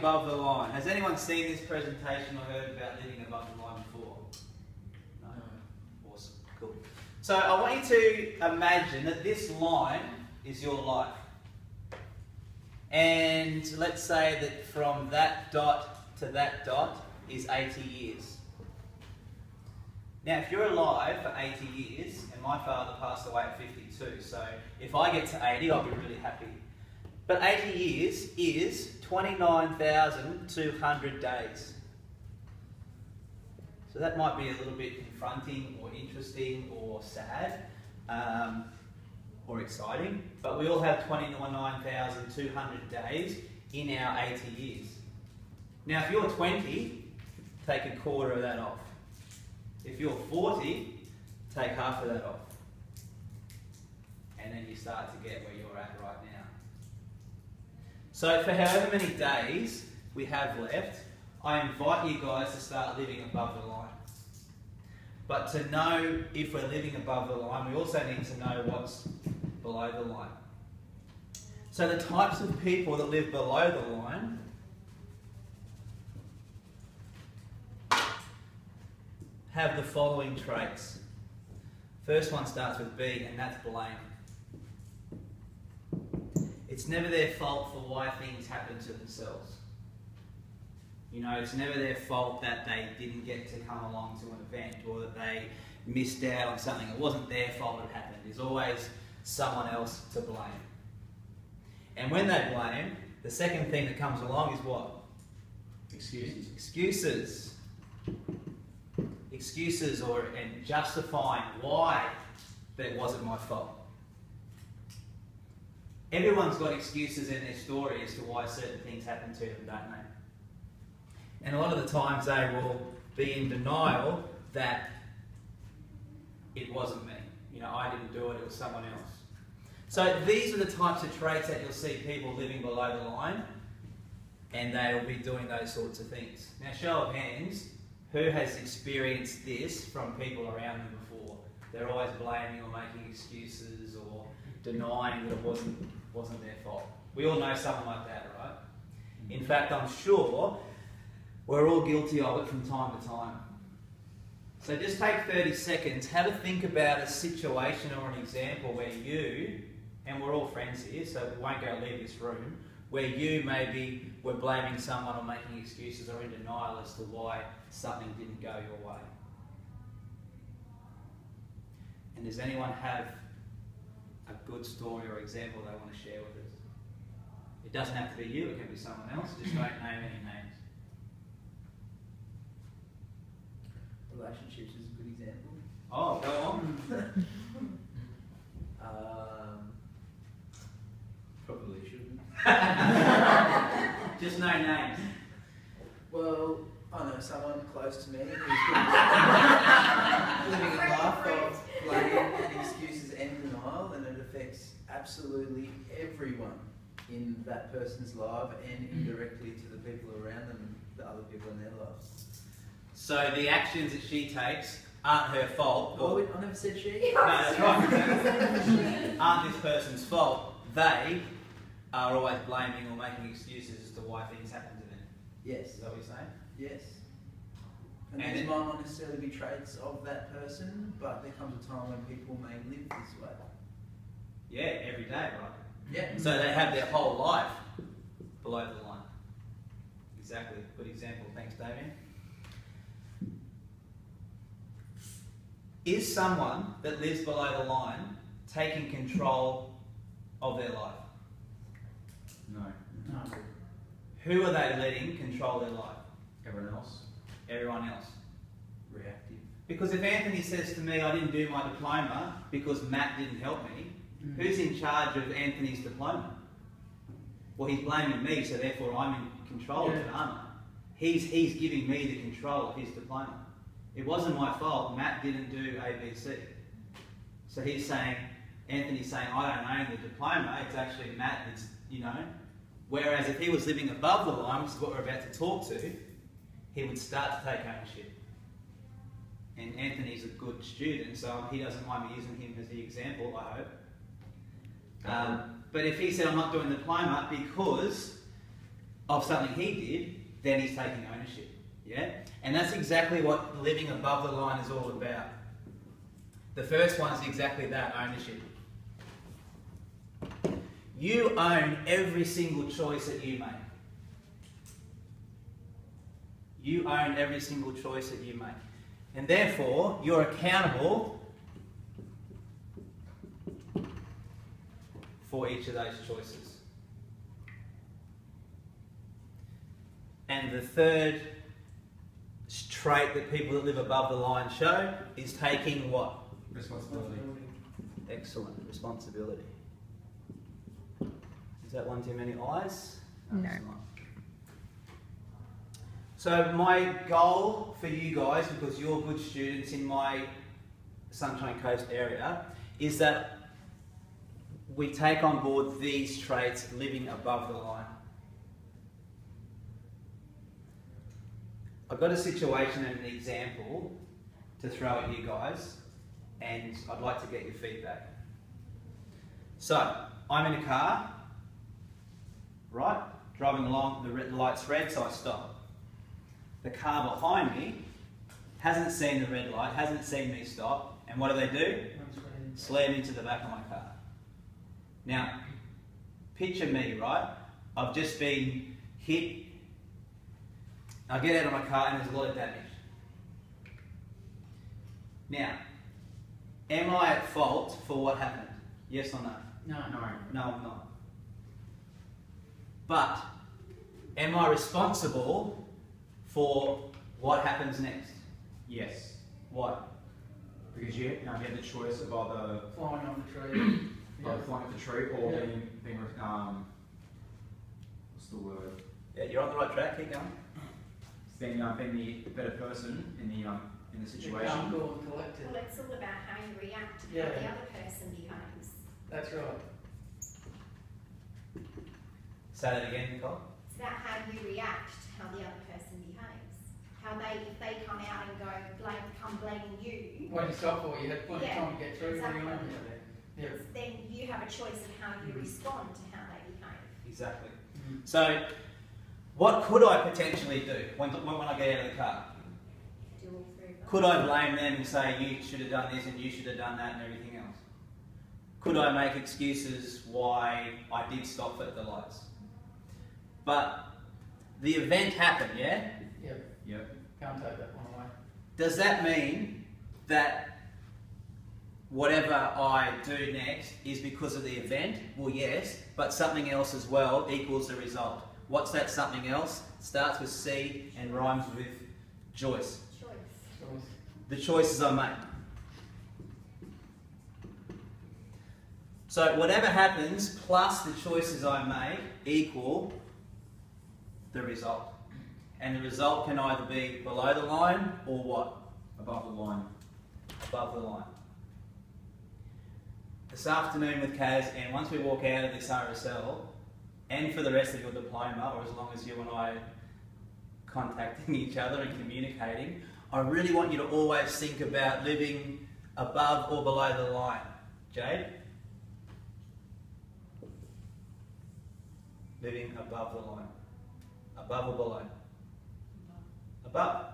above the line. Has anyone seen this presentation or heard about living above the line before? No? Awesome. Cool. So I want you to imagine that this line is your life. And let's say that from that dot to that dot is 80 years. Now, if you're alive for 80 years, and my father passed away at 52, so if I get to 80, I'll be really happy. But 80 years is 29,200 days. So that might be a little bit confronting or interesting or sad or exciting, but we all have 29,200 days in our 80 years. Now, if you're 20, take a quarter of that off. If you're 40, take half of that off. And then you start to get where you're at right now. So for however many days we have left, I invite you guys to start living above the line. But to know if we're living above the line, we also need to know what's below the line. So the types of people that live below the line have the following traits. First one starts with B, and that's blame. It's never their fault for why things happen to themselves. You know, it's never their fault that they didn't get to come along to an event or that they missed out on something. It wasn't their fault it happened. There's always someone else to blame. And when they blame, the second thing that comes along is what? Excuses. Excuses. Excuses and justifying why that wasn't my fault. Everyone's got excuses in their story as to why certain things happen to them, don't they? And a lot of the times they will be in denial that it wasn't me. You know, I didn't do it, it was someone else. So these are the types of traits that you'll see people living below the line, and they'll be doing those sorts of things. Now, show of hands, who has experienced this from people around them before? They're always blaming or making excuses or denying that it wasn't their fault. We all know someone like that, right? In fact, I'm sure we're all guilty of it from time to time. So just take 30 seconds, have a think about a situation or an example where you, and we're all friends here, so we won't go leave this room, where you maybe were blaming someone or making excuses or in denial as to why something didn't go your way. And does anyone have a good story or example they want to share with us? It doesn't have to be you, it can be someone else, just don't name any names. Relationships is a good example. Oh, go on. Probably shouldn't. Just no names. Well, I know someone close to me who's living a life of blame and excuses and denial, and it affects absolutely everyone in that person's life and indirectly to the people around them, the other people in their lives. So the actions that she takes aren't her fault. Oh, I never said she. No, that's right. Aren't this person's fault. They are always blaming or making excuses as to why things happen to them. Yes. Is that what you're saying? Yes. And And these it- might not necessarily be traits of that person, but there comes a time when people may live this way. Yeah, every day, right? Yeah. So they have their whole life below the line. Exactly. Good example. Thanks, Damien. Is someone that lives below the line taking control of their life? No. No. Who are they letting control their life? Everyone else? Everyone else. Reactive. Because if Anthony says to me, I didn't do my diploma because Matt didn't help me, who's in charge of Anthony's diploma? Well, he's blaming me, so therefore I'm in control of it, aren't I? He's giving me the control of his diploma. It wasn't my fault. Matt didn't do A, B, C. So he's saying, Anthony's saying, I don't own the diploma. It's actually Matt that's, you know. Whereas if he was living above the line, which is what we're about to talk to, he would start to take ownership. And Anthony's a good student, so he doesn't mind me using him as the example, I hope. But if he said, I'm not doing the diploma because of something he did, then he's taking ownership. Yeah? And that's exactly what living above the line is all about. The first one is exactly that, ownership. You own every single choice that you make. You own every single choice that you make. And therefore, you're accountable for each of those choices. And the third trait that people that live above the line show is taking what? Responsibility. Excellent. Responsibility. Is that one too many eyes? No. It's not. So my goal for you guys, because you're good students in my Sunshine Coast area, is that we take on board these traits living above the line. I've got a situation and an example to throw at you guys, and I'd like to get your feedback. So, I'm in a car, right? Driving along, the light's red, so I stop. The car behind me hasn't seen the red light, hasn't seen me stop, and what do? Slam into the back of my car. Now, picture me, right? I've just been hit. I get out of my car and there's a lot of damage. Now, am I at fault for what happened? Yes or no? No. No, I'm not. But, am I responsible for what happens next? Yes. Why? Because you had the choice of either Flying off the tree. flying off the tree or Yeah. being what's the word? Yeah, you're on the right track, keep going. Being the better person in the Calm, situation. cool and collected. Well, it's all about how you react to Yeah. how the other person behaves. That's right. Say that again, Nicole. It's about how you react to how the other person behaves. How if they come out and go, come blaming you, What you stop for, you had plenty of Yeah, time to get through. exactly. What are you on? Yeah. then you have a choice of how you respond to how they behave. Exactly. Mhm. So, what could I potentially do when I get out of the car? Do all three of them. Could I blame them and say, you should have done this and you should have done that and everything else? Could I make excuses why I did stop at the lights? But the event happened, yeah? Yep. Yep. Can't take that one away. Does that mean that whatever I do next is because of the event? Well, yes, but something else as well equals the result. What's that something else? Starts with C and rhymes with Joyce. Choice. Choice. The choices I make. So whatever happens plus the choices I make equal the result. And the result can either be below the line or what? Above the line. Above the line. This afternoon with Kaz, and once we walk out of this RSL, and for the rest of your diploma, or as long as you and I are contacting each other and communicating, I really want you to always think about living above or below the line. Jade? Living above the line. Above or below? Above.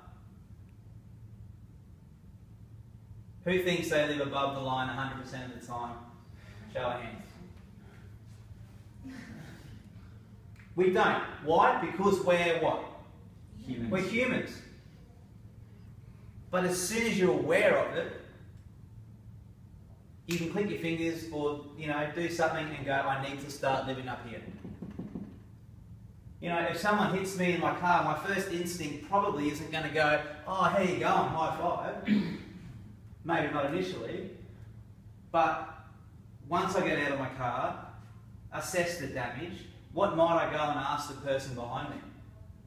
Who thinks they live above the line 100% of the time? Show of hands. We don't. Why? Because we're what? Humans. We're humans. But as soon as you're aware of it, you can click your fingers or, do something and go, I need to start living up here. If someone hits me in my car, my first instinct probably isn't going to go, oh, how you going, high five. Maybe not initially. But once I get out of my car, assess the damage, what might I go and ask the person behind me?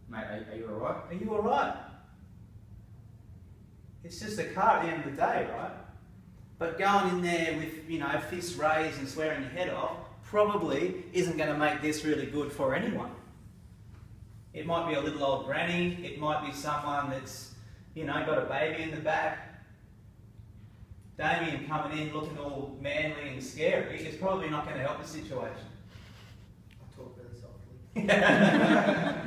Mate, are you alright? Are you alright? It's just a car at the end of the day, right? But going in there with, fists raised and swearing your head off probably isn't going to make this really good for anyone. It might be a little old granny, it might be someone that's, got a baby in the back. Damien coming in looking all manly and scary is probably not going to help the situation. I talk really softly.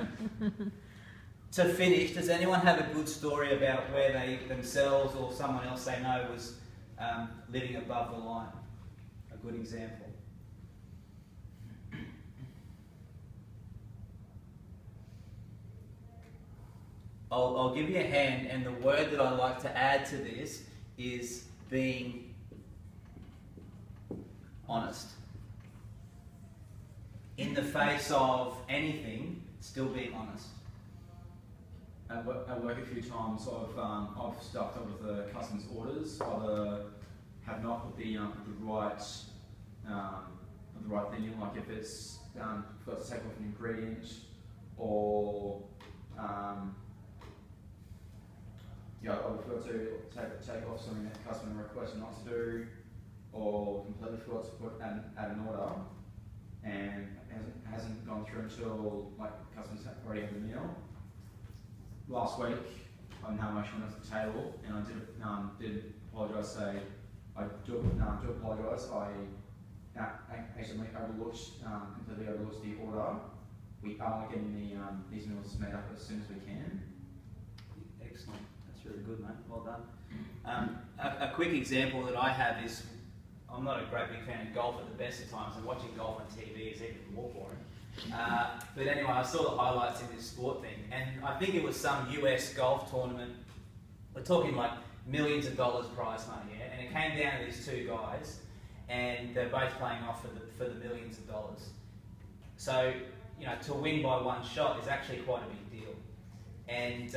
To finish, does anyone have a good story about where they themselves or someone else they know was living above the line? A good example. I'll give you a hand, and the word that I like to add to this is being honest. In the face of anything, still being honest. At work a few times, I've stuffed up with the customer's orders. Either have not put the right thing in, like if it's forgot to take off an ingredient, or I forgot to take off something that the customer requested not to do, or completely forgot to put add an order, and hasn't gone through until like customers already had the meal. Last week, I know I went to the table, and I did apologise. Say I do apologise. I accidentally completely overlooked the order. We are getting these meals made up as soon as we can. Excellent. That's really good, mate. Well done. A quick example that I have is, I'm not a great big fan of golf at the best of times, and watching golf on TV is even more boring. But anyway, I saw the highlights in this sport thing, and I think it was some US golf tournament. We're talking like millions of dollars prize money, yeah? And it came down to these two guys, and they're both playing off for the millions of dollars. So, you know, to win by one shot is actually quite a big deal. And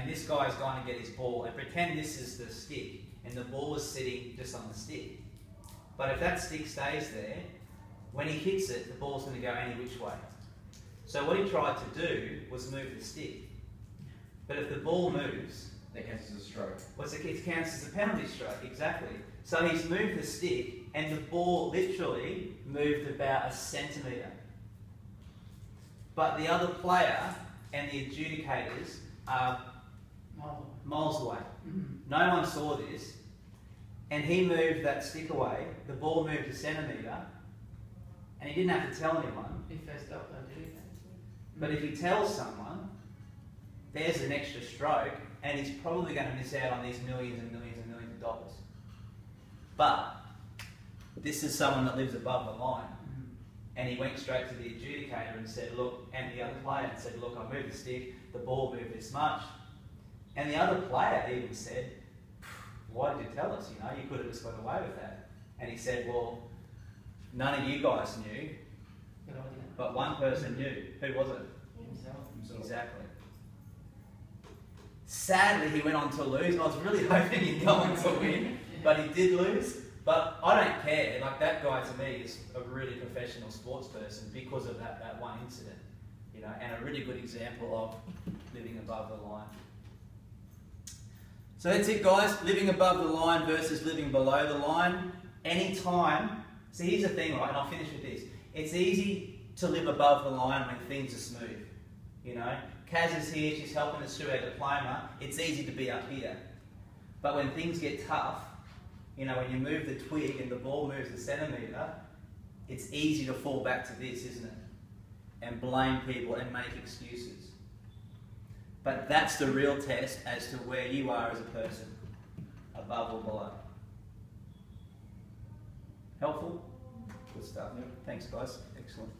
this guy's gone to get his ball, and pretend this is the stick, and the ball is sitting just on the stick. But if that stick stays there, when he hits it, the ball's going to go any which way. So what he tried to do was move the stick. But if the ball moves, That counts as a stroke. it counts as a penalty stroke, exactly. So he's moved the stick, and the ball literally moved about a centimetre. But the other player and the adjudicators are miles away. No one saw this, and he moved that stick away, the ball moved a centimetre, and he didn't have to tell anyone. He fessed up, though, did he? But if he tells someone, there's an extra stroke, and he's probably going to miss out on these millions and millions and millions of dollars. But this is someone that lives above the line. And he went straight to the adjudicator and said, look, and the other player and said, look, I moved the stick, the ball moved this much. And the other player even said, why did you tell us? You know, you could have just got away with that. And he said, well, none of you guys knew, Good idea. but one person knew. Who was it? Himself. Exactly. Sadly, he went on to lose. I was really hoping he'd go on to win, but he did lose. But I don't care. Like, that guy to me is a really professional sports person because of that one incident, you know, and a really good example of living above the line. So that's it, guys. Living above the line versus living below the line. Anytime. So here's the thing, right? And I'll finish with this. It's easy to live above the line when things are smooth. You know, Kaz is here. She's helping us through our diploma. It's easy to be up here. But when things get tough, you know, when you move the twig and the ball moves a centimetre, it's easy to fall back to this, isn't it? And blame people and make excuses. But that's the real test as to where you are as a person, above or below. Helpful? Good stuff. Thanks, guys. Excellent.